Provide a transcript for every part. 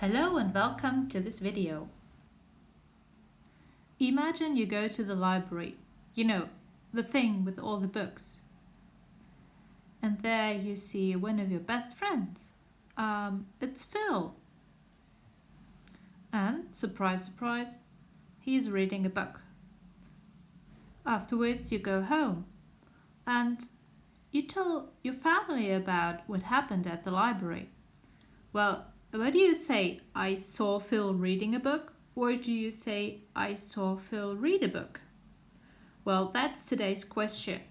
Hello and welcome to this video. Imagine you go to the library, the thing with all the books. And there you see one of your best friends. It's Phil. And, surprise, surprise, he's reading a book. Afterwards you go home and you tell your family about what happened at the library. Well, what do you say? I saw Phil reading a book? Or do you say, I saw Phil read a book? Well, that's today's question.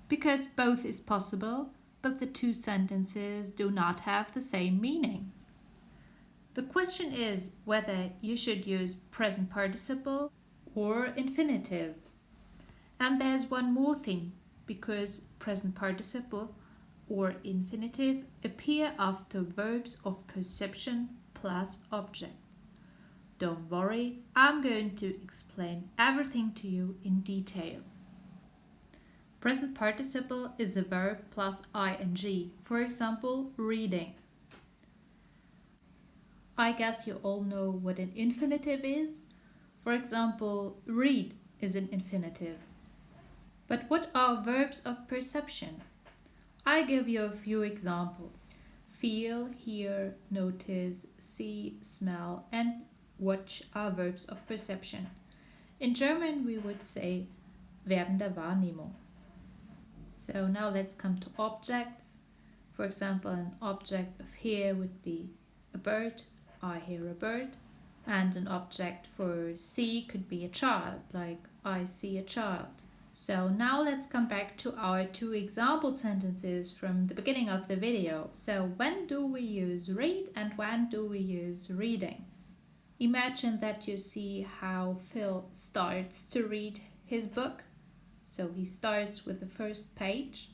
Because both is possible, but the two sentences do not have the same meaning. The question is whether you should use present participle or infinitive. And there's one more thing, because present participle or infinitive appear after verbs of perception plus object. Don't worry, I'm going to explain everything to you in detail. Present participle is a verb plus ing. For example, reading. I guess you all know what an infinitive is. For example, read is an infinitive. But what are verbs of perception? I give you a few examples. Feel, hear, notice, see, smell, and watch are verbs of perception. In German we would say Verben der Wahrnehmung. So now let's come to objects. For example, an object of hear would be a bird. I hear a bird. And an object for see could be a child, like I see a child. So now let's come back to our two example sentences from the beginning of the video. So when do we use read and when do we use reading? Imagine that you see how Phil starts to read his book. So he starts with the first page.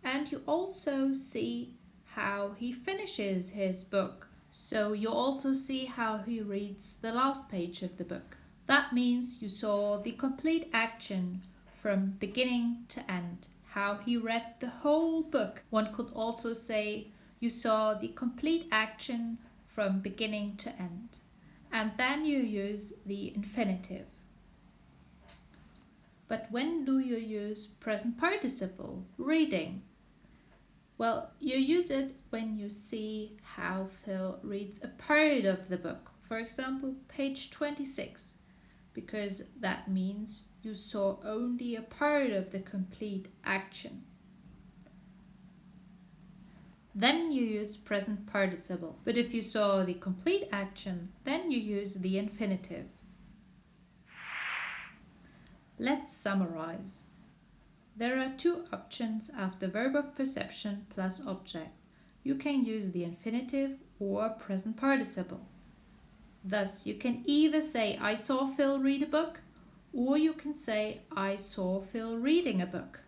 And you also see how he finishes his book. So you also see how he reads the last page of the book. That means you saw the complete action from beginning to end, how he read the whole book. One could also say you saw the complete action from beginning to end. And then you use the infinitive. But when do you use present participle, reading? Well, you use it when you see how Phil reads a part of the book. For example, page 26, because that means you saw only a part of the complete action. Then you use present participle. But if you saw the complete action, then you use the infinitive. Let's summarize. There are two options after verb of perception plus object. You can use the infinitive or present participle. Thus, you can either say, I saw Phil read a book, or you can say, I saw Phil reading a book.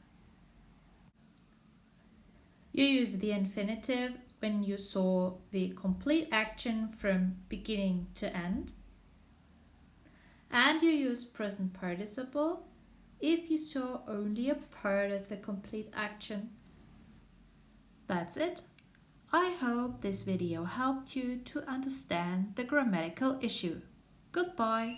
You use the infinitive when you saw the complete action from beginning to end. And you use present participle if you saw only a part of the complete action. That's it. I hope this video helped you to understand the grammatical issue. Goodbye.